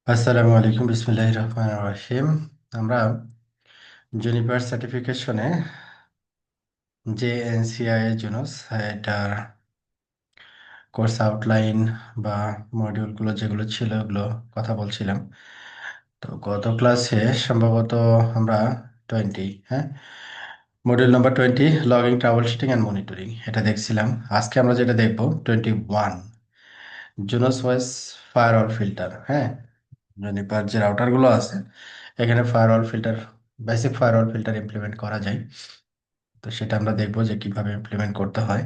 আসসালামু আলাইকুম, বিসমিল্লাহির রহমানির রহিম। আমরা জুনিপার সার্টিফিকেশনে যে এনসিআই জুনুস এটার কোর্স আউটলাইন বা মডিউলগুলো যেগুলো ছিল ওগুলো কথা বলছিলাম। তো গত ক্লাসে সম্ভবত আমরা 20, হ্যাঁ, module number 20 logging, trouble shooting and monitoring এটা দেখছিলাম। আজকে আমরা যেটা দেখবো 21 জুনোস ওয়েস ফায়ারওয়াল ফিল্টার। হ্যাঁ, জুনিপার যে রাউটারগুলো আছে এখানে firewall filter, basic firewall filter implement করা যায়। তো সেটা আমরা দেখবো যে কিভাবে ইমপ্লিমেন্ট করতে হয়।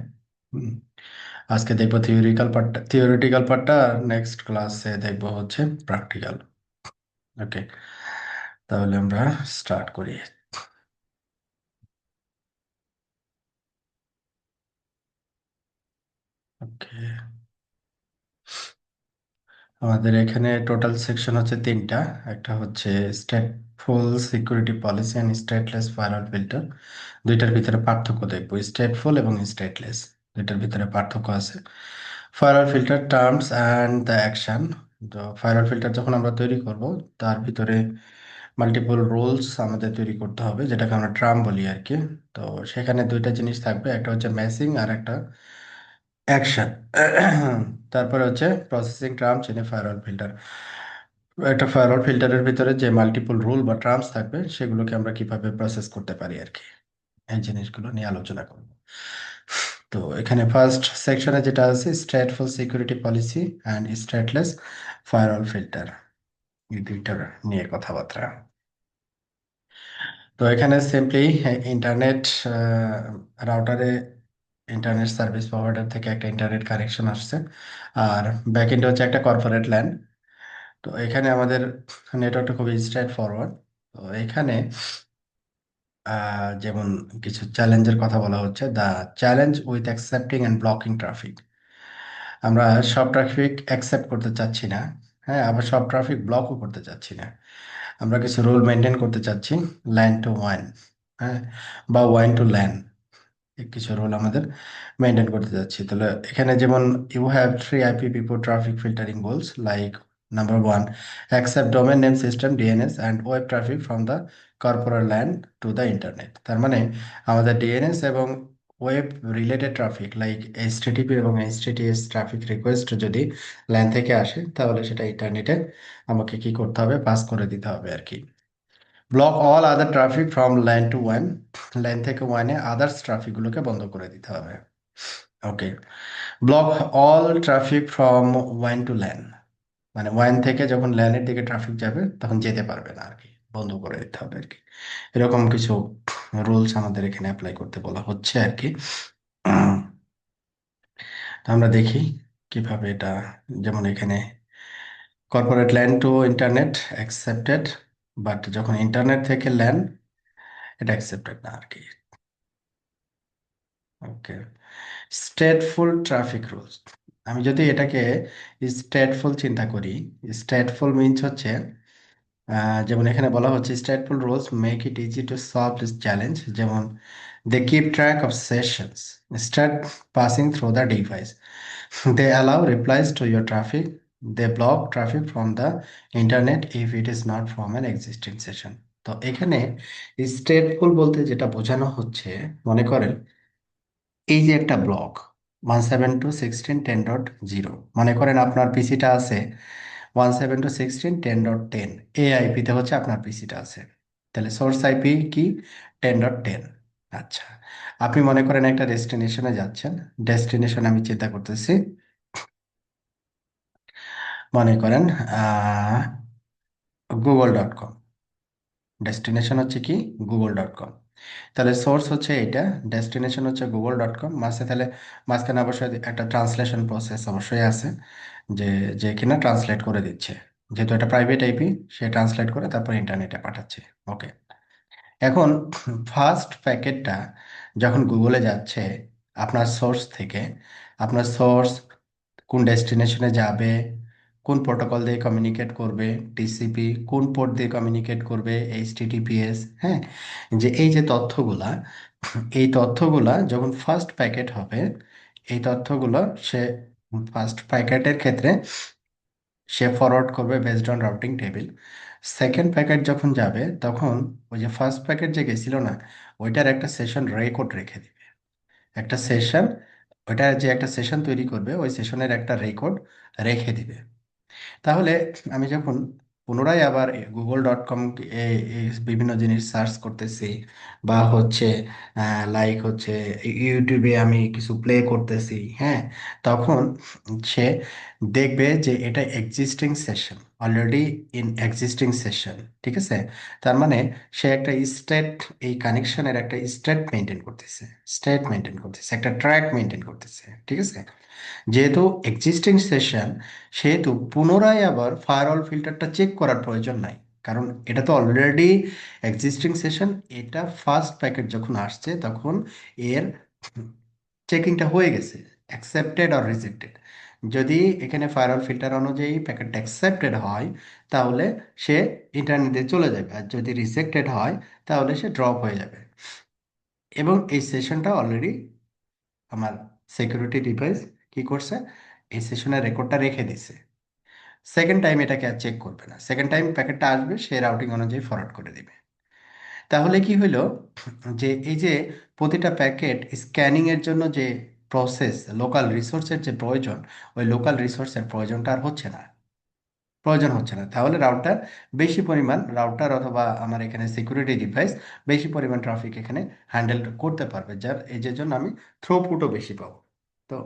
হুম, আজকে দেখবো থিওরিটিক্যাল পার্টটা, নেক্সট ক্লাসে দেখবো হচ্ছে প্র্যাকটিক্যাল। ওকে, তাহলে আমরা স্টার্ট করি। ওকে, আমাদের এখানে টোটাল সেকশন হচ্ছে তিনটা। একটা হচ্ছে stateful security policy and stateless firewall filter. দুইটার ভিতরে পার্থক্য দেখবো, স্টেটফুল এবং স্টেটলেস, দুইটার ভিতরে পার্থক্য আছে। Firewall filter terms and the action. তো ফায়ারওয়াল ফিল্টার যখন আমরা তৈরি করব তার ভিতরে মাল্টিপল রুলস আমাদের তৈরি করতে হবে, যেটাকে আমরা ট্রাম বলি আর কি। তো সেখানে দুইটা জিনিস থাকবে, একটা হচ্ছে ম্যাসিং আর একটা অ্যাকশন। তারপরে হচ্ছে processing terms in a firewall filter. একটা ফায়ারওয়াল ফিল্টারের ভিতরে যে মাল্টিপল রুল বা টার্মস থাকবে সেগুলোকে আমরা কিভাবে প্রসেস করতে পারি আর কি, এই জিনিসগুলো নিয়ে আলোচনা করব। তো এখানে ফার্স্ট সেকশনে যেটা আছে stateful security policy and stateless firewall filter, এই দুইটার নিয়ে কথাবার্তা। তো এখানে সিম্পলি ইন্টারনেট রাউটারে ইন্টারনেট সার্ভিস প্রোভাইডার থেকে একটা ইন্টারনেট কানেকশন আসছে, আর ব্যাকএন্ডে হচ্ছে একটা কর্পোরেট ল্যান। তো এখানে আমাদের নেটওয়ার্কটা খুবই স্ট্রেট ফরওয়ার্ড। তো এখানে যেমন কিছু চ্যালেঞ্জের কথা বলা হচ্ছে, the challenge with accepting and blocking traffic. আমরা সব ট্রাফিক অ্যাকসেপ্ট করতে চাচ্ছি না, হ্যাঁ, আবার সব ট্রাফিক ব্লকও করতে চাচ্ছি না। আমরা কিছু রুল মেনটেন করতে চাচ্ছি, ল্যান টু ওয়ান, হ্যাঁ, বা ওয়ান টু ল্যান, কিছু রুল আমাদের মেনটেন করতে যাচ্ছি। তাহলে এখানে যেমন you have three IPv4 traffic filtering goals, like number one, accept domain name system DNS and web traffic from the corporate land to the internet. তার মানে আমাদের ডিএনএস এবং web related traffic like HTTP এবং HTTPS traffic request যদি LAN থেকে আসে তাহলে সেটা ইন্টারনেটে আমাকে কি করতে হবে, পাস করে দিতে হবে আর কি। Block all other traffic from LAN to ওয়ান, ল্যান থেকে ওয়ানে আদার্স ট্রাফিকগুলোকে বন্ধ করে দিতে হবে। Okay, block all traffic from ওয়ান টু ল্যান, মানে ওয়ান থেকে যখন ল্যানের দিকে ট্রাফিক যাবে তখন যেতে পারবে না আর কি, বন্ধ করে দিতে হবে আর কি। এরকম কিছু রুলস আমাদের এখানে অ্যাপ্লাই করতে বলা হচ্ছে আর কি। তো আমরা দেখি কিভাবে এটা, যেমন এখানে corporate LAN two internet accepted, but যখন ইন্টারনেট থেকে ল্যান এটা অ্যাকসেপ্টেড না আর কি। ওকে, স্টেটফুল ট্রাফিক রুলস। আমি যদি এটাকে স্টেটফুল চিন্তা করি, স্টেটফুল মিনস হচ্ছে যেমন এখানে বলা হচ্ছে stateful rules make it easy to solve this challenge. যেমন they keep track of sessions start passing through the device, they allow replies to your traffic, they block traffic from the internet if it is not from an existing session. তো এখানে stateful বলতে যেটা বোঝানো হচ্ছে, মনে করেন এই যে একটা ব্লক 172.16.10.0, মনে করেন আপনার পিসিটা আছে 172.16.10.10, এই আইপিতে হচ্ছে আপনার পিসিটা আছে। তাহলে সোর্স আইপি কি, 10.10। আচ্ছা, আপনি মনে করেন একটা ডেস্টিনেশনে যাচ্ছেন, ডেস্টিনেশন আমি চিন্তা করতেছি, মনে করেন google.com, ডেস্টিনেশন হচ্ছে কি google.com। তাহলে সোর্স হচ্ছে এটা, ডেস্টিনেশন হচ্ছে google.com, তাহলে মাঝখানে অবশ্যই একটা ট্রান্সলেশন প্রসেস অবশ্যই আছে, যে যে কিনা ট্রান্সলেট করে দিচ্ছে, যেহেতু এটা প্রাইভেট আইপি, সে ট্রান্সলেট করে তারপর ইন্টারনেটে পাঠাচ্ছে। ওকে, এখন ফার্স্ট প্যাকেটটা যখন গুগলে যাচ্ছে আপনার সোর্স থেকে, আপনার সোর্স কোন ডেস্টিনেশনে যাবে, কোন প্রোটোকল দিয়ে কমিউনিকেট করবে, TCP কোন পোর্ট দিয়ে কমিউনিকেট করবে, HTTPS, হ্যাঁ, যে এই যে তথ্যগুলা, এই তথ্যগুলা যখন ফার্স্ট প্যাকেট হবে, এই তথ্যগুলো সে ফার্স্ট প্যাকেটের ক্ষেত্রে সে ফরওয়ার্ড করবে based on routing table. Second packet যখন যাবে তখন ওই যে ফার্স্ট প্যাকেট যে গেছিল না, ওইটার একটা সেশন রেকর্ড রেখে দিবে। একটা সেশন, ওইটা যে একটা সেশন তৈরি করবে ওই সেশনের একটা রেকর্ড রেখে দিবে। তাহলে আমি যখন পুনরায় আবার google.com বিভিন্ন জিনিস সার্চ করতেছি, বা হচ্ছে লাইক হচ্ছে ইউটিউবে আমি কিছু প্লে করতেছি, হ্যাঁ, তখন সে দেখবে যে এটা existing session, already in existing session. ঠিক আছে, তার মানে সে একটা স্টেট, এই কানেকশনের একটা স্টেট মেনটেন করতেছে, স্টেট মেনটেন করতেছে, একটা ট্র্যাক মেনটেন করতেছে। ঠিক আছে, যেহেতু এক্সিস্টিং সেশন, সেহেতু পুনরায় আবার ফায়ারওয়াল ফিল্টারটা চেক করার প্রয়োজন নাই। কারণ এটা তো অলরেডি এক্সিস্টিং সেশন। এটা ফার্স্ট প্যাকেট যখন আসছে তখন এর চেকিংটা হয়ে গেছে, অ্যাকসেপ্টেড অর রিজেক্টেড। যদি এখানে ফায়ারওয়াল ফিল্টার অনুযায়ী প্যাকেটটা অ্যাকসেপ্টেড হয়, তাহলে সে ইন্টারনেটে চলে যাবে, আর যদি রিজেক্টেড হয় তাহলে সে ড্রপ হয়ে যাবে। এবং এই সেশনটা অলরেডি আমার সিকিউরিটি ডিভাইস কি করছে, এই সেশনের রেকর্ডটা রেখে দিছে। সেকেন্ড টাইম এটাকে আর চেক করবে না, সেকেন্ড টাইম প্যাকেটটা আসবে সে রাউটিং অনুযায়ী ফরওয়ার্ড করে দিবে। তাহলে কি হইলো, যে এই যে প্রতিটা প্যাকেট স্ক্যানিং এর জন্য যে প্রসেস, লোকাল রিসোর্সের যে প্রয়োজন, ওই লোকাল রিসোর্সের প্রয়োজনটা আর হচ্ছে না, প্রয়োজন হচ্ছে না। তাহলে রাউটার বেশি পরিমাণ, রাউটার অথবা আমার এখানে সিকিউরিটি ডিভাইস বেশি পরিমাণ ট্রাফিক এখানে হ্যান্ডেল করতে পারবে, যার এই যে জন্য আমি থ্রুপুটও বেশি পাবো। তো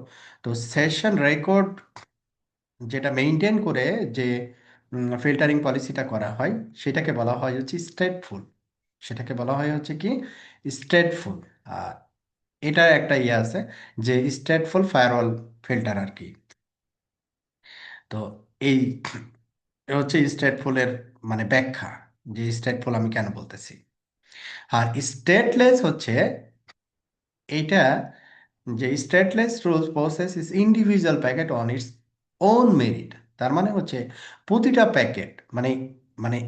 তো সেশন রেকর্ড যেটা মেনটেন করে যে ফিল্টারিং পলিসিটা করা হয়, সেটাকে বলা হয় হচ্ছে স্টেটফুল। সেটাকে বলা হয় হচ্ছে কি, স্টেটফুল। আর এটার একটা ইয়ে আছে যে স্টেটফুল ফায়ারওয়াল ফিল্টার আর কি। তো এই হচ্ছে স্টেটফুলের মানে ব্যাখ্যা, যে স্টেটফুল আমি কেন বলতেছি। আর স্টেটলেস হচ্ছে এইটা, যে stateless rules process is individual packet on its own merit. তার মানে হচ্ছে প্রতিটা প্যাকেট মানে মানে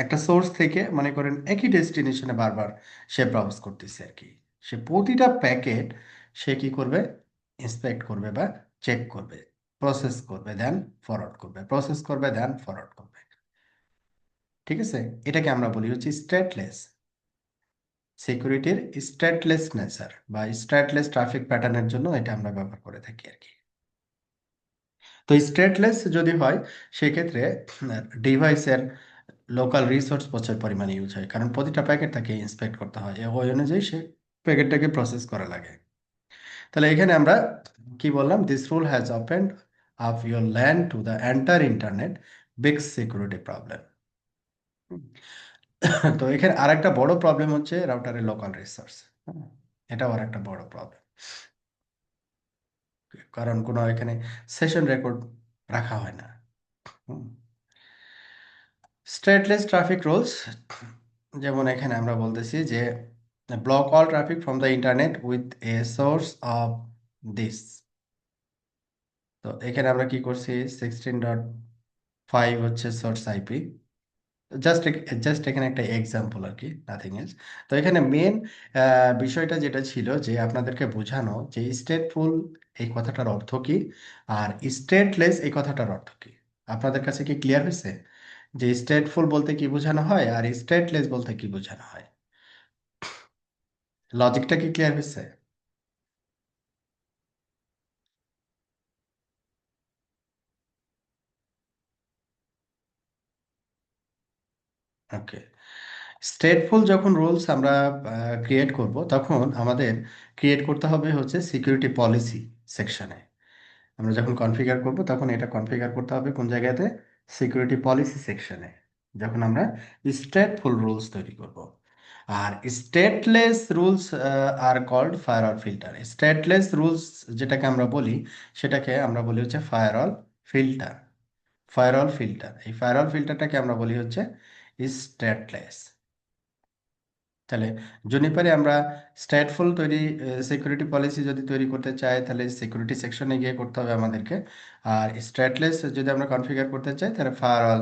একটা সোর্স থেকে মনে করেন একই ডেস্টিনেশনে বারবার সে ব্রাউজ করতেছে আর কি। সে প্রতিটা প্যাকেট সে কি করবে, ইন্সপেক্ট করবে বা চেক করবে, প্রসেস করবে, দেন ফরওয়ার্ড করবে, প্রসেস করবে, দেন ফরওয়ার্ড করবে। ঠিক আছে, এটাকে আমরা বলি হচ্ছে স্টেটলেস। সিকিউরিটির স্ট্যাটলেস নেচার বা স্ট্যাটলেস ট্রাফিক প্যাটার্নের জন্য এটা আমরা ব্যবহার করে থাকি আর কি। তো স্ট্যাটলেস যদি হয়, সেক্ষেত্রে ডিভাইসের লোকাল রিসোর্স প্রচুর পরিমাণে ইউজ হয়, কারণ প্রতিটা প্যাকেট তাকে ইন্সপেক্ট করতে হয়, ওই অনুযায়ী সে প্যাকেটটাকে প্রসেস করা লাগে। তাহলে এখানে আমরা কি বললাম, this rule has opened up your land to the enter internet, big security problem. তো এখানে আরেকটা বড় প্রবলেম হচ্ছে রাউটারের লোকাল রিসোর্স। এটাও আর একটা বড় প্রবলেম, কারণ কোনো এখানে সেশন রেকর্ড রাখা হয় না। স্টেটলেস ট্রাফিক রুলস, যেমন এখানে আমরা বলতেছি যে block all traffic from the internet with a source of this. তো এখানে আমরা কি করছি, 16.5 হচ্ছে সোর্স আইপি। জাস্ট জাস্ট এখানে একটা এক্সাম্পল আর কি, নাথিং এলস। তো এখানে মেন বিষয়টা যেটা ছিল যে আপনাদেরকে বোঝানো যে স্টেটফুল এই কথাটার অর্থ কি, আর স্টেটলেস এই কথাটার অর্থ কি। আপনাদের কাছে কি ক্লিয়ার হয়েছে যে স্টেটফুল বলতে কি বোঝানো হয় আর স্টেটলেস বলতে কি বোঝানো হয়? লজিকটা কি ক্লিয়ার হয়েছে? ওকে, স্টেটফুল যখন রুলস আমরা ক্রিয়েট করব, তখন আমাদের ক্রিয়েট করতে হবে হচ্ছে সিকিউরিটি পলিসি সেকশনে। আমরা যখন কনফিগার করব তখন এটা কনফিগার করতে হবে কোন জায়গাতে, সিকিউরিটি পলিসি সেকশনে, যখন আমরা স্টেটফুল রুলস তৈরি করব। আর stateless rules are called firewall filter. Stateless rules যেটাকে আমরা বলি, সেটাকে আমরা বলি হচ্ছে ফায়ারওয়াল ফিল্টার। ফায়ারওয়াল ফিল্টার, এই ফায়ারওয়াল ফিল্টারটাকে আমরা বলি হচ্ছে স্টেটলেস। তাহলে জুনিপারে আমরা স্ট্যাটফুল তৈরি, সিকিউরিটি পলিসি যদি তৈরি করতে চাই তাহলে সিকিউরিটি সেকশনে গিয়ে করতে হবে আমাদেরকে। আর স্ট্যাটলেস যদি আমরা কনফিগার করতে চাই তাহলে ফায়ারওয়াল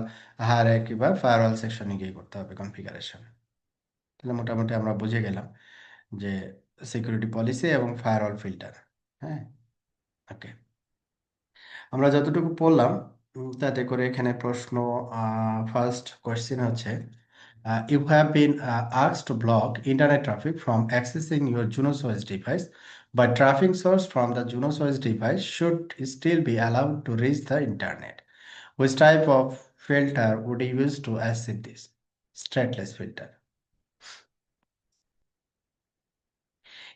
হায়ারার্কি বা ফায়ারওয়াল সেকশনে গিয়ে করতে হবে কনফিগারেশন। তাহলে মোটামুটি আমরা বুঝে গেলাম যে সিকিউরিটি পলিসি এবং ফায়ারওয়াল ফিল্টার। হ্যাঁ, ওকে। আমরা যতটুকু পড়লাম তাতে করে এখানে প্রশ্ন, ফার্স্ট কোয়েশ্চেন হচ্ছে, you have been asked to block internet traffic from accessing your Junos OS device, but traffic source from the Junos OS device should still be allowed to reach the internet. Which type of filter would you use to achieve this? Stateless filter.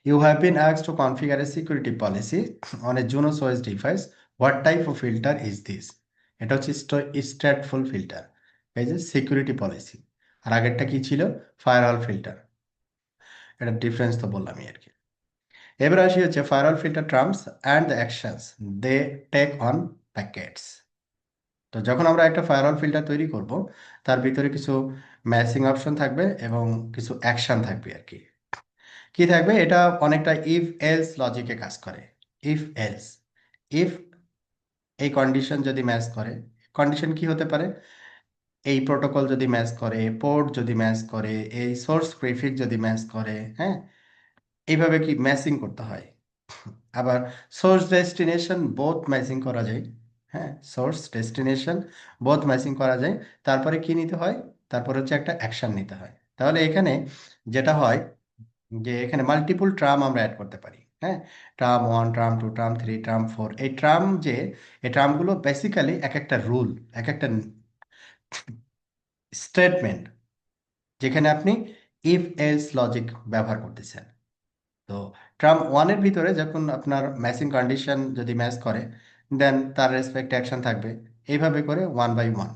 You have been asked to configure a security policy on a Junos OS device. What type of filter is this? এটা হচ্ছে স্ট্যাটফুল filter, এই যে security policy. আর আগেরটা কি ছিল? Firewall filter. এটা difference তো বললামই আর কি। এবার আসি হচ্ছে firewall filter terms and the actions they take on packets. তো যখন আমরা একটা ফায়ারওয়াল ফিল্টার তৈরি করব, তার ভিতরে কিছু ম্যাচিং অপশন থাকবে এবং কিছু অ্যাকশন থাকবে আর কি। কি থাকবে? এটা অনেকটা ইফ এলস লজিকে কাজ করে। ইফ এলস, ইফ এই কন্ডিশন যদি ম্যাচ করে, কন্ডিশন কি হতে পারে? এই প্রোটোকল যদি ম্যাচ করে, পোর্ট যদি ম্যাচ করে, এই সোর্স প্রিফিক্স যদি ম্যাচ করে, হ্যাঁ, এইভাবে কি ম্যাচিং করতে হয়। আবার সোর্স ডেস্টিনেশন বোথ ম্যাচিং করা যায়। হ্যাঁ, সোর্স ডেস্টিনেশন বোথ ম্যাচিং করা যায়। তারপরে কি নিতে হয়? তারপরে হচ্ছে একটা অ্যাকশন নিতে হয়। তাহলে এখানে যেটা হয় যে এখানে মাল্টিপল ট্রাম আমরা অ্যাড করতে পারি। হ্যাঁ, term one, term two, term three, term four. এই ট্রাম যে, এই ট্রামগুলো বেসিক্যালি এক একটা রুল, এক একটা স্টেটমেন্ট, যেখানে আপনি ইফ এলস লজিক ব্যবহার করতেছেন। তো ট্রাম ওয়ানের ভিতরে যখন আপনার ম্যাচিং কন্ডিশন যদি ম্যাচ করে, দেন তার রেসপেক্ট অ্যাকশন থাকবে। এইভাবে করে ওয়ান বাই ওয়ান।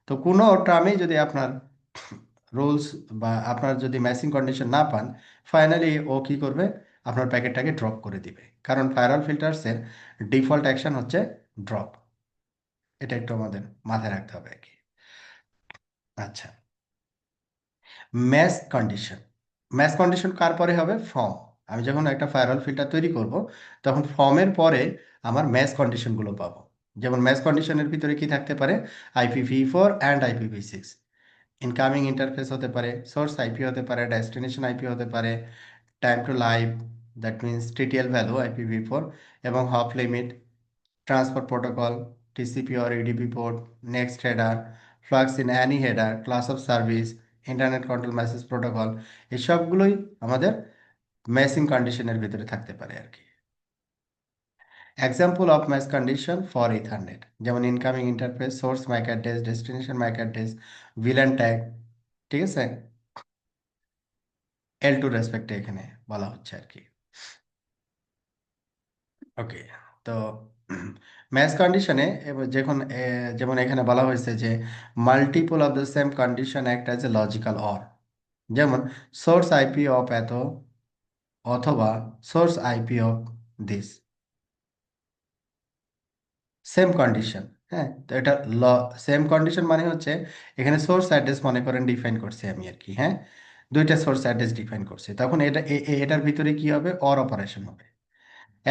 তো কোনো ট্রামে যদি আপনার রুলস বা আপনার যদি ম্যাচিং কন্ডিশন না পান, ফাইনালি ও কি করবে? আপনার প্যাকেটটাকে ড্রপ করে দিবে। কারণ ফায়ারওয়াল ফিল্টারসের ডিফল্ট অ্যাকশন হচ্ছে ড্রপ। এটা একটু আমাদের মাথায় রাখতে হবে আর কি। আচ্ছা, ম্যাচ কন্ডিশন। ম্যাচ কন্ডিশন কার পরে হবে? ফর্ম। আমি যখন একটা ফায়ারওয়াল ফিল্টার তৈরি করব, তখন ফর্মের পরে আমার ম্যাচ কন্ডিশনগুলো পাবো। যেমন ম্যাচ কন্ডিশনের ভিতরে কি থাকতে পারে? IPv4 and IPv6। Incoming interface হতে পারে, সোর্স আইপি হতে পারে, ডেস্টিনেশন আইপি হতে পারে, time to live, that means TTL value IPv4, এবং hop limit, transport protocol, TCP or UDP port, next header, flags in any header, class of service, internet control message protocol. এই সবগুলোই আমাদের matching কন্ডিশনের ভিতরে থাকতে পারে আর কি। Example of match condition for ethernet, যেমন incoming interface, source MAC address, destination MAC address, VLAN tag. ঠিক আছে, L2 রেসপেক্টে এখানে বলা হচ্ছে আর কি। ওকে, তো ম্যাচ কন্ডিশনে এবার যখন যেমন এখানে বলা হয়েছে যে multiple of the same condition act as a logical or. যেমন সোর্স আইপি অফ এত অথবা source IP of this, same condition. হ্যাঁ, তো এটা ল সেম কন্ডিশন মানে হচ্ছে এখানে সোর্স অ্যাড্রেস মনে করেন ডিফাইন করছি আমি আর কি। হ্যাঁ, দুইটা সোর্স অ্যাড্রেস ডিফাইন করছি, তখন এটা এটার ভিতরে কি হবে? অর অপারেশন হবে।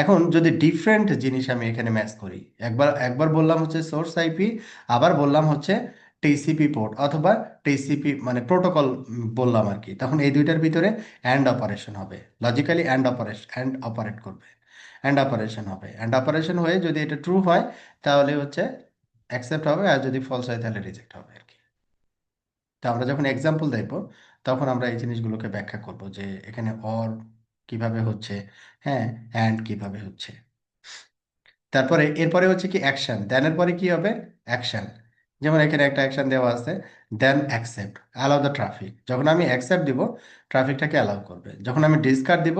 এখন যদি ডিফারেন্ট জিনিস আমি এখানে ম্যাচ করি, একবার একবার বললাম হচ্ছে সোর্স আইপি, আবার বললাম হচ্ছে টিসিপি পোর্ট অথবা টিসিপি মানে প্রোটোকল বললাম আর কি, তখন এই দুইটার ভিতরে অ্যান্ড অপারেশন হবে। Logically and operation, and operate করবে, অ্যান্ড অপারেশন হবে। অ্যান্ড অপারেশন হয়ে যদি এটা ট্রু হয় তাহলে হচ্ছে অ্যাকসেপ্ট হবে, আর যদি ফলস হয় তাহলে রিজেক্ট হবে আর কি। তো আমরা যখন এক্সাম্পল দেখব, তখন আমরা এই জিনিসগুলোকে ব্যাখ্যা করব যে এখানে অর কিভাবে হচ্ছে, হ্যাঁ, অ্যান্ড কিভাবে হচ্ছে। তারপরে এরপরে হচ্ছে কি অ্যাকশন, দেনের পরে কি হবে? অ্যাকশন। যেমন এখানে একটা অ্যাকশন দেওয়া আছে, দেন অ্যাকসেপ্ট অ্যালাউ দ্য ট্রাফিক। যখন আমি অ্যাকসেপ্ট দিব, ট্রাফিকটাকে অ্যালাউ করবে। যখন আমি ডিসকার্ড দিব,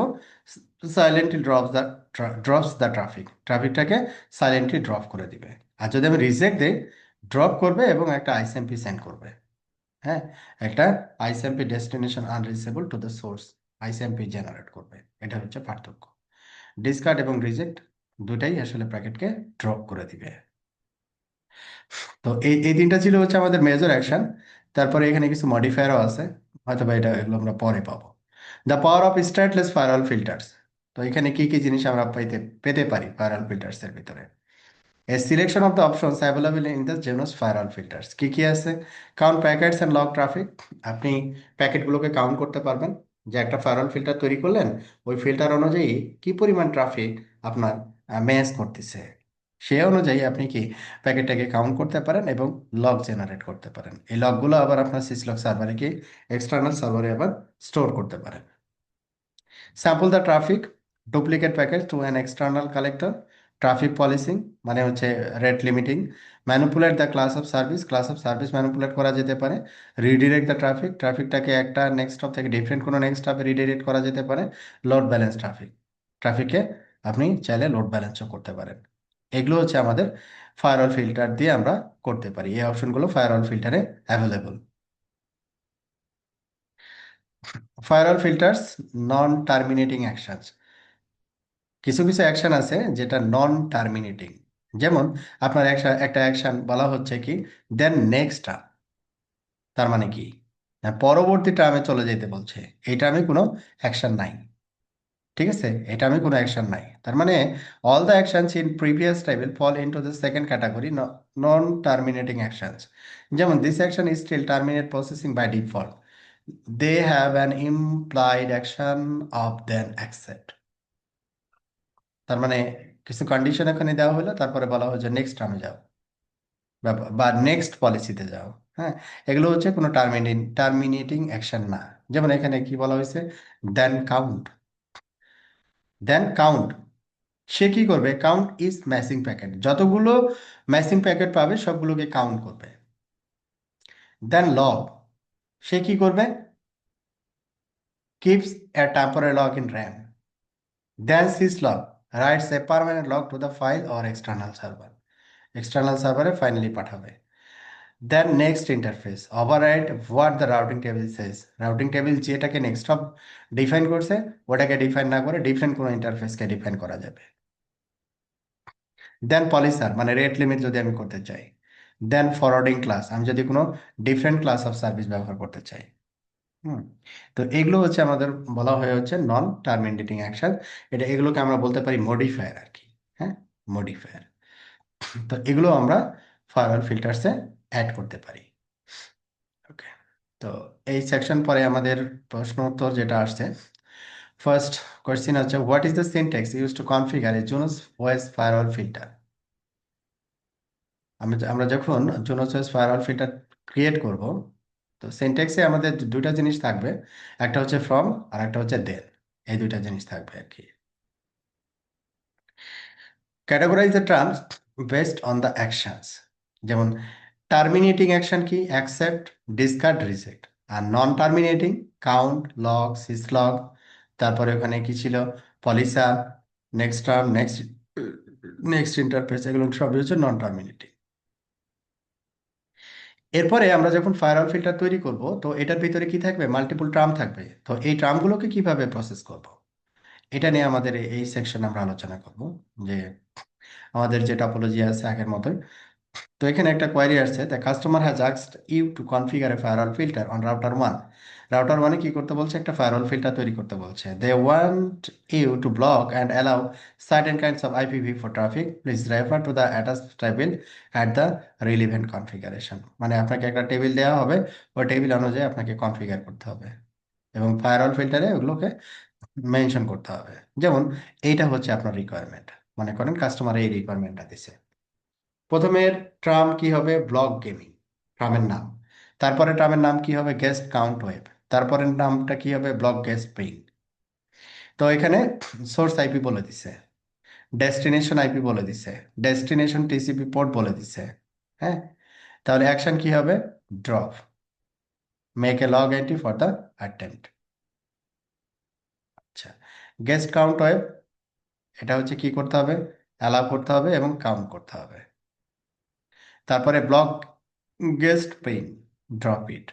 সাইলেন্টলি ড্রপস দ্য ট্রাফিক, ট্রাফিকটাকে সাইলেন্টলি ড্রপ করে দিবে। আর যদি আমি রিজেক্ট দিই, ড্রপ করবে এবং একটা আইসএমপি সেন্ড করবে। হ্যাঁ, একটা ICMP, destination unreachable to the source, ICMP generate করবে। এটা হচ্ছে পার্থক্য। ডিসকার্ড এবং রিজেক্ট দুটাই আসলে প্যাকেটকে ড্রপ করে দিবে। তো এই এই তিনটা ছিল হচ্ছে আমাদের মেজর অ্যাকশন। তারপরে এখানে কিছু মডিফায়ারও আছে, হয়তো বা এটা এগুলো আমরা পরে পাবো। The power of stateless firewall filters. তো এখানে কি কি জিনিস আমরা পেতে পেতে পারি ফায়ারওয়াল ফিল্টার্স এর ভিতরে? A selection of the options available in the Genus firewall filters কি কি আছে? Count packets and log traffic. আপনি প্যাকেটগুলোকে কাউন্ট করতে পারবেন, যে একটা ফায়ারওয়াল ফিল্টার তৈরি করলেন, ওই ফিল্টার অনুযায়ী কি পরিমাণ ট্রাফিক আপনার ম্যাচ করতেছে। সে অনুযায়ী আপনি কি প্যাকেটটাকে কাউন্ট করতে পারেন এবং লগ জেনারেট করতে পারেন। এই লগগুলো আবার আপনার সিসলগ সার্ভারে কি এক্সটার্নাল সার্ভারে আবার স্টোর করতে পারেন। Sample the traffic, duplicate package to an external collector, traffic policing মানে হচ্ছে rate limiting, manipulate the class of service manipulate করা যেতে পারে, রিডিরেক্ট দ্য ট্রাফিক, ট্রাফিকটাকে একটা নেক্সট স্টপ থেকে ডিফারেন্ট কোনো নেক্সট স্টপে রিডিরেক্ট করা যেতে পারে, লোড ব্যালেন্স ট্রাফিকে আপনি চাইলে লোড ব্যালেন্সও করতে পারেন। এগুলো হচ্ছে আমাদের ফায়ারওয়াল ফিল্টার দিয়ে আমরা করতে পারি। এই অপশনগুলো ফায়ারওয়াল ফিল্টারে অ্যাভেলেবল। ফায়ারওয়াল ফিল্টার্স নন টার্মিনেটিং অ্যাকশনস, কিছু কিছু অ্যাকশন আছে যেটা নন টার্মিনেটিং। যেমন আপনার একটা অ্যাকশন বলা হচ্ছে কি দেন নেক্সট টার্ম, তার মানে কি না, পরবর্তী টার্মে চলে যেতে বলছে, এই টার্মে কোনো অ্যাকশন নাই। ঠিক আছে, এটা আমি কোনো অ্যাকশন নাই, তার মানে all the actions in previous table fall into the second category non terminating actions. যেমন this action is still terminate processing by default, they have an implied action of then accept. তার মানে কিছু condition এখানে দেওয়া হলো, তারপরে বলা হচ্ছে নেক্সট টার্মে যাও বা নেক্সট পলিসিতে যাও। হ্যাঁ, এগুলো হচ্ছে কোনো টার্মিনেটিং অ্যাকশন না। যেমন এখানে কি বলা হয়েছে, দেন কাউন্ট, দেন কাউন্ট, সে কি করবে, কাউন্ট ইজ ম্যাচিং প্যাকেট, যতগুলো ম্যাচিং প্যাকেট পাবে সবগুলোকে কাউন্ট করবে। দেন লগ, সে কি করবে, keeps a temporary log in RAM. Then syslog writes a permanent log to the file or external সার্ভারে ফাইনালি পাঠাবে। Then next interface override what the routing table says, routing table যেটাকে next hop define করছে ওটাকে define না করে different কোনো ইন্টারফেসকে define করা যাবে। দেন পলিসার মানে রেট লিমিট যদি আমি করতে চাই। দেন ফরওয়ার্ডিং ক্লাস, আমি যদি কোনো ডিফারেন্ট ক্লাস অফ সার্ভিস ব্যবহার করতে চাই। হুম, তো এগুলো হচ্ছে আমাদের বলা হয়ে হচ্ছে নন টার্মিনেটিং অ্যাকশন। এগুলোকে আমরা বলতে পারি মডিফায়ার আর কি। হ্যাঁ, মডিফায়ার। তো এগুলো আমরা ফায়ারওয়াল ফিল্টারসে অ্যাড করতে পারি। ওকে, তো এই সেকশন পরে আমাদের প্রশ্ন উত্তর যেটা আসছে, ফার্স্ট কোয়েশ্চেন হচ্ছে what is the syntax use to configure a Junos OS firewall filter. আমরা যখন Junos OS firewall filter create করব, তো সিনট্যাক্সে আমাদের দুইটা জিনিস থাকবে, একটা হচ্ছে ফ্রম আর একটা হচ্ছে দেন, এই দুইটা জিনিস থাকবে আর কি। Categorise the terms based on the actions. যেমন টার্মিনেটিং অ্যাকশন কি, অ্যাকসেপ্ট, ডিসকার্ড, রিজেক্ট। আর নন টার্মিনেটিং কাউন্ট, লগ, সিসলগ, তারপরে ওখানে কি ছিল, পলিসা, নেক্সট টার্ম, নেক্সট ইন্টারফেস, এগুলো সবই হচ্ছে নন টার্মিনেটিং। এরপরে আমরা যখন ফায়ারওয়াল ফিল্টার তৈরি করব, তো এটার ভিতরে কি থাকবে, মাল্টিপল টার্ম থাকবে। তো এই টার্মগুলোকে কিভাবে প্রসেস করব, এটা নিয়ে আমাদের এই সেকশনে আমরা আলোচনা করব। যে আমাদের যে টপোলজি আছে আগের মতোই, তো এখানে একটা কোয়ারি আসছে, the customer has asked you to configure a firewall filter on router one. Router ওয়ানে কি করতে বলছে, একটা ফায়ারওয়াল ফিল্টার তৈরি করতে বলছে। They want you to block and allow certain kinds of IPv four traffic, please refer to the attach table at the relevant configuration. মানে আপনাকে একটা টেবিল দেওয়া হবে, ওই টেবিল অনুযায়ী আপনাকে কনফিগার করতে হবে এবং ফায়ারওয়াল ফিল্টারে ওগুলোকে মেনশন করতে হবে। যেমন এইটা হচ্ছে আপনার রিকোয়ারমেন্ট, মনে করেন কাস্টমার এই রিকোয়ারমেন্টটা দিছে। প্রথমের ট্রাম কি হবে, ব্লক গেমিং, ট্রামের নাম। তারপরে ট্রামের নাম কি হবে, গেস্ট কাউন্ট ওয়েব। তারপরের নামটা কি হবে, ব্লক গেস্ট পেইং। তো এখানে সোর্স আইপি বলে দিছে, ডেস্টিনেশন আইপি বলে দিছে, ডেস্টিনেশন টিসিপি পোর্ট বলে দিছে। হ্যাঁ, তাহলে অ্যাকশন কি হবে, drop, make a log entry for the attempt. আচ্ছা, গেস্ট কাউন্ট ওয়েব, এটা হচ্ছে কি করতে হবে, অ্যালাউ করতে হবে এবং কাউন্ট করতে হবে। তারপরে block guest paying, drop it.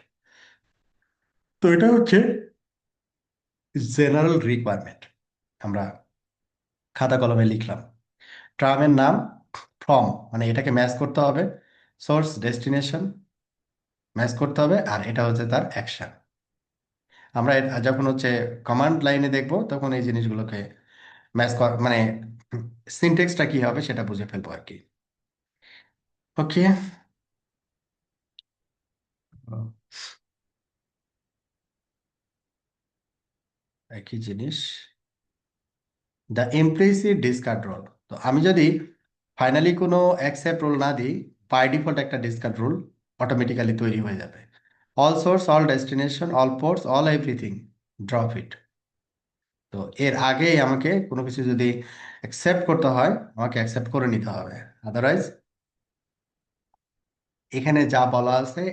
তো এটা হচ্ছে জেনারেল রিকোয়ারমেন্ট, আমরা খাতা কলমে লিখলাম। ট্রামের নাম, ফ্রম মানে এটাকে ম্যাচ করতে হবে, সোর্স ডেস্টিনেশন ম্যাচ করতে হবে, আর এটা হচ্ছে তার অ্যাকশন। আমরা যখন হচ্ছে কমান্ড লাইনে দেখব তখন এই জিনিসগুলোকে ম্যাচ কর মানে সিনটেক্সটা কি হবে সেটা বুঝে ফেলবো আর কি। ওকে, একই জিনিস, দ্য ইমপ্লিসিট ডিসকার্ড রোল। তো আমি যদি ফাইনালি কোনো অ্যাকসেপ্ট রুল না দিই, বাই ডিফল্ট একটা ডিসকার্ড রুল অটোমেটিক্যালি তৈরি হয়ে যাবে। All source, all destination, all ports, all everything, drop it. তো এর আগেই আমাকে কোনো কিছু যদি অ্যাকসেপ্ট করতে হয়, আমাকে অ্যাকসেপ্ট করে নিতে হবে। আদারওয়াইজ এখানে যা বলা আছে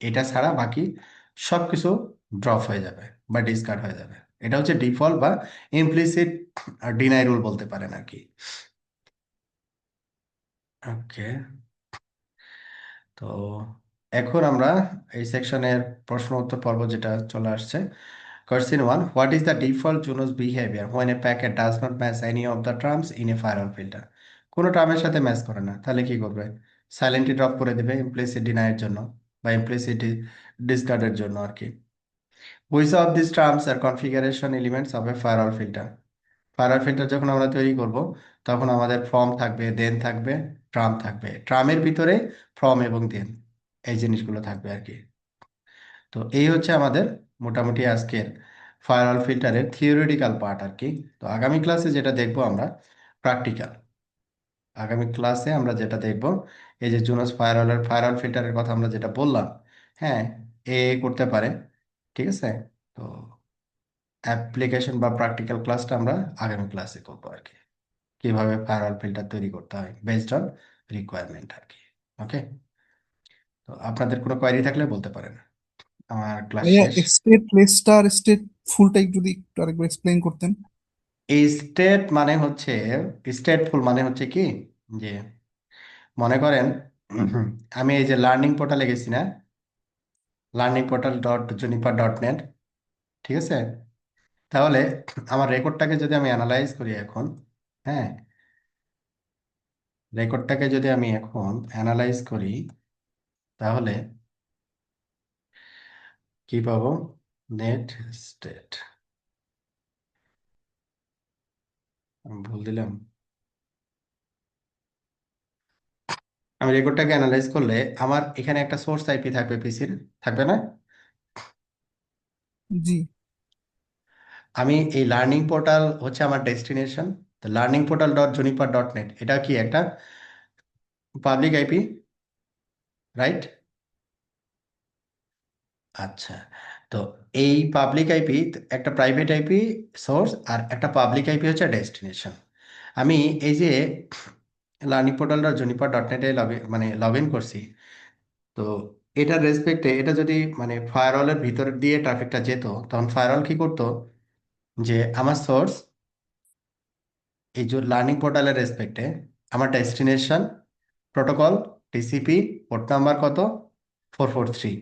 এটা ছাড়া বাকি সব কিছু ড্রপ হয়ে যাবে বা ডিসকার্ড হয়ে যাবে। এটা হচ্ছে ডিফল্ট বা ইমপ্লিসিট ডিনাই রুল বলতে পারেন আর কি। ওকে। তো এখন আমরা এই সেকশনের প্রশ্ন উত্তর পর্ব যেটা চলে আসছে। Question 1. What is the default Juno's behavior when a packet does not match any of the terms in a firewall filter? কোনো টার্মের সাথে ম্যাচ করে না, তাহলে কি করবে? সাইলেন্টলি ড্রপ করে দেবে ইমপ্লিসিট ডিনাইয়ের জন্য বা ইমপ্লিসিট ডিসকার্ডের জন্য আর কি। Which of these terms are configuration elements of a firewall filter? Firewall filter যখন আমরা তৈরি করব, তখন আমাদের ফর্ম থাকবে, দেন থাকবে, ট্রাম থাকবে। ট্রামের ভিতরে ফর্ম এবং দেন এই জিনিসগুলো থাকবে আর কি। তো এই হচ্ছে আমাদের মোটামুটি আজকের ফায়ারওয়াল ফিল্টারের থিওরিটিক্যাল পার্ট আর কি। তো আগামী ক্লাসে যেটা দেখবো আমরা প্র্যাকটিক্যাল। আগামী ক্লাসে আমরা যেটা দেখব, এই যে জুনোস ফায়ারওয়াল ফিল্টারের কথা আমরা যেটা বললাম, হ্যাঁ, করতে পারে, ঠিক আছে। তো অ্যাপ্লিকেশন বা প্র্যাকটিক্যাল ক্লাসটা আমরা আগামী ক্লাসে করবো আর কি, কিভাবে ফায়ারওয়াল ফিল্টার তৈরি করতে হয় বেসড অন রিকোয়ারমেন্ট আর কি। ওকে। তো আপনাদের কোনো কোয়ারি থাকলে বলতে পারেন। আমার ক্লাস ভাইয়া শেষ। স্টেট লেসটার স্টেট ফুলটা যদি একটু আরেকবার এক্সপ্লেইন করতেন। এই স্টেট মানে হচ্ছে, স্টেটফুল মানে হচ্ছে কি, যে মনে করেন আমি এই যে লার্নিং পোর্টালে গেছি না, learning portal dot Juniper dot net, ঠিক আছে। তাহলে আমার রেকর্ডটাকে যদি আমি অ্যানালাইজ করি এখন, হ্যাঁ, রেকর্ডটাকে যদি আমি এখন অ্যানালাইজ করি, তাহলে কি পাবো? নেট স্টেট, ভুল দিলাম। আমি রেকর্ডটাকে অ্যানালাইজ করলে আমার এখানে একটা সোর্স আইপি থাকবে পিসির, থাকবে না? জি। আমি এই লার্নিং পোর্টাল হচ্ছে আমার ডেস্টিনেশন। তো learning portal dot Juniper dot net এটা কি একটা পাবলিক আইপি, রাইট? আচ্ছা। তো এই পাবলিক আইপি, একটা প্রাইভেট আইপি সোর্স আর একটা পাবলিক আইপি হচ্ছে ডেস্টিনেশন। আমি এই যে learning portal dot Juniper dot নেটে মানে লগ ইন করছি। তো এটার রেসপেক্টে এটা যদি মানে ফায়ারওয়ালের ভিতর দিয়ে ট্রাফিকটা যেত, তখন ফায়ারওয়াল কি করতো, যে আমার সোর্স এই যে লার্নিং পোর্টালের রেসপেক্টে আমার destination protocol TCP port number কত, 443,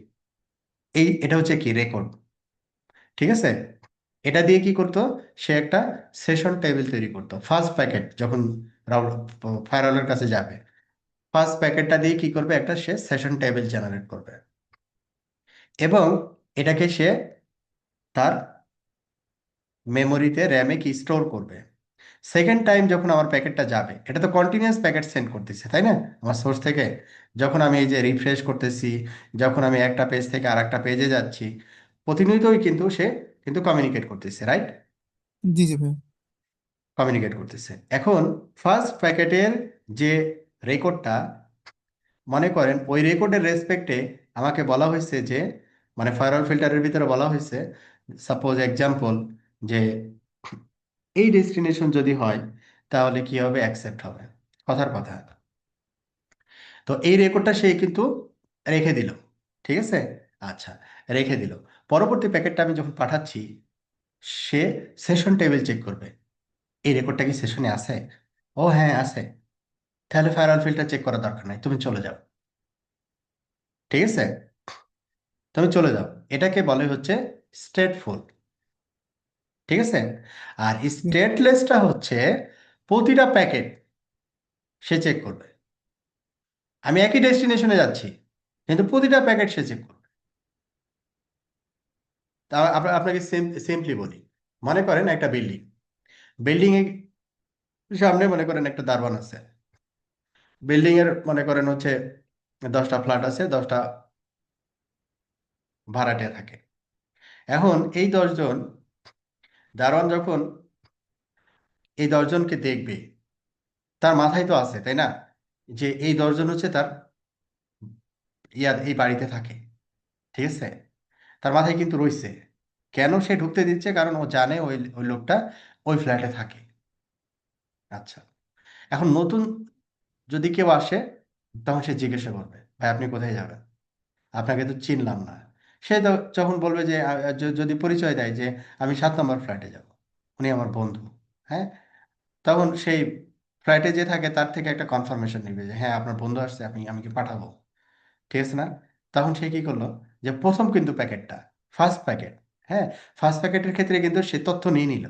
এটা হচ্ছে কি রেকর্ড, ঠিক আছে। এটা দিয়ে কি করতো, সে একটা সেশন টেবিল তৈরি করতো ফার্স্ট প্যাকেট যখন ফায়ারওয়ালের কাছে যাবে। ফার্স্ট প্যাকেটটা দিয়ে কি করবে, একটা সে সেশন টেবিল জেনারেট করবে এবং এটাকে সে তার মেমোরিতে র্যামে কি স্টোর করবে। সেকেন্ড টাইম যখন আমার প্যাকেটটা যাবে, এটা তো কন্টিনিউয়াস প্যাকেট সেন্ড করতেছে তাই না আমার সোর্স থেকে। যখন আমি এই যে রিফ্রেশ করতেছি, যখন আমি একটা পেজ থেকে আর একটা পেজে যাচ্ছি, প্রতিনিয়তই কিন্তু সে কিন্তু কমিউনিকেট করতেছে, রাইট? জি জি ভাইয়া। কমিউনিকেট করতেছে। এখন ফার্স্ট প্যাকেটের যে রেকর্ডটা, মনে করেন ওই রেকর্ডের রেসপেক্টে আমাকে বলা হয়েছে যে, মানে ফায়ারওয়াল ফিল্টারের ভিতরে বলা হয়েছে, সাপোজ এক্সাম্পল, যে এই ডেস্টিনেশন যদি হয় তাহলে কি হবে, অ্যাকসেপ্ট হবে, কথার কথা। তো এই রেকর্ডটা সে কিন্তু রেখে দিল, ঠিক আছে। আচ্ছা, রেখে দিল। পরবর্তী প্যাকেটটা আমি যখন পাঠাচ্ছি, সে সেশন টেবিল চেক করবে, এই রেকর্ডটা কি সেশনে আছে। ও হ্যাঁ আছে, তাহলে ফায়ারওয়াল ফিল্টার চেক করার দরকার নাই, তুমি চলে যাও, ঠিক আছে। তুমি চলে যাও, এটাকে বলে হচ্ছে স্টেটফুল, ঠিক আছে। আর স্টেটলেসটা হচ্ছে প্রতিটা প্যাকেট সে চেক করবে। আমি একই ডেস্টিনেশনে যাচ্ছি, কিন্তু প্রতিটা প্যাকেট সে চেক করবে। তা আপনাকে সিম্পলি বলি, মনে করেন একটা বিল্ডিং, বিল্ডিং এর সামনে মনে করেন একটা দারোয়ান আছে। বিল্ডিং এর মনে করেন হচ্ছে 10টা ফ্ল্যাট আছে, 10টা ভাড়াটিয়া থাকে। এখন এই 10জন দারোয়ান যখন এই 10জনকে দেখবে, তার মাথায় তো আছে তাই না, যে এই 10 জন হচ্ছে তার এই বাড়িতে থাকে, ঠিক আছে? তার মাথায় কিন্তু রইছে কেন সে ঢুকতে দিচ্ছে, কারণ ও জানে ওই ওই লোকটা ওই ফ্ল্যাটে থাকে। আচ্ছা, এখন নতুন যদি কেউ আসে, তখন সে জিজ্ঞাসা করবে, ভাই আপনি কোথায় যাবেন, আপনাকে তো চিনলাম না। সে যখন বলবে যে যদি পরিচয় দেয় যে আমি 7 নম্বর ফ্ল্যাটে যাব, উনি আমার বন্ধু, হ্যাঁ, তখন সেই ফ্লাইটে যে থাকে তার থেকে একটা কনফার্মেশন নিবে যে হ্যাঁ আপনার বন্ধু আসছে, আমি কি পাঠাবো, ঠিক আছে না? তখন সে কি করলো, যে প্রথম কিন্তু প্যাকেটটা, ফার্স্ট প্যাকেট, হ্যাঁ, ফার্স্ট প্যাকেটের ক্ষেত্রে কিন্তু সে তথ্য নিয়ে নিল,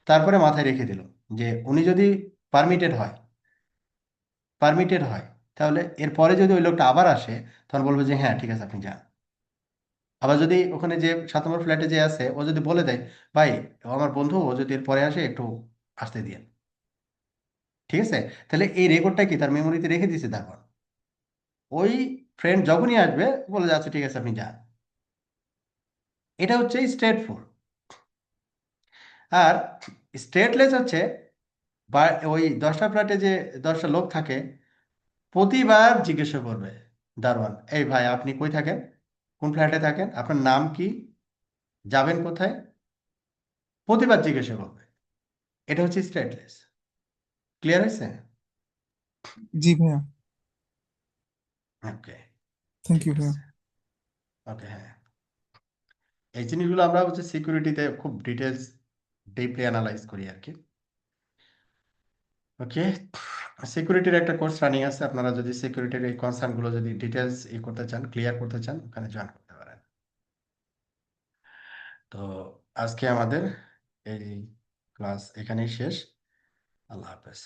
তারপরে মাথায় রেখে দিল যে উনি যদি পারমিটেড হয়, পারমিটেড হয়, তাহলে এরপরে যদি ওই লোকটা আবার আসে, তখন বলবে যে হ্যাঁ ঠিক আছে আপনি যান। আবার যদি ওখানে যে 7 নম্বর ফ্ল্যাটে যে আছে ও যদি বলে দেয়, ভাই ও আমার বন্ধু, ও যদি এরপরে আসে একটু আসতে দিয়ে, ঠিক আছে, তাহলে এই রেকর্ডটা কি তার মেমোরিতে রেখে দিয়েছে, তারপর ওই ফ্রেন্ড যখনই আসবে বলে যাচ্ছে ঠিক আছে আপনি যান। এটা হচ্ছে স্ট্রেট ফোর। আর স্টেটলেস হচ্ছে, বা ওই 10টা ফ্ল্যাটে যে 10টা লোক থাকে, প্রতিবার জিজ্ঞাসা করবে দারোয়ান, এই ভাই আপনি কই থাকেন, কোন ফ্ল্যাটে থাকেন, আপনার নাম কি, যাবেন কোথায়, প্রতিবার জিজ্ঞাসা করবে। এটা হচ্ছে স্টেটলেস। ক্লিয়ার হয়েছে? জি ভাইয়া। ওকে, থ্যাংক ঠিক ইউ ভাইয়া। আছে। ওকে, হ্যাঁ, এই জিনিসগুলো আমরা হচ্ছে সিকিউরিটিতে খুব ডিটেলস ডিপলি অ্যানালাইজ করি আর কি। ওকে, সিকিউরিটির একটা কোর্স রানিং আছে, আপনারা যদি সিকিউরিটির এই কনসার্নগুলো যদি ডিটেলস করতে চান, ক্লিয়ার করতে চান, ওখানে জয়েন করতে পারেন। তো আজকে আমাদের এই ক্লাস এখানেই শেষ। আল্লাহ হাফেজ।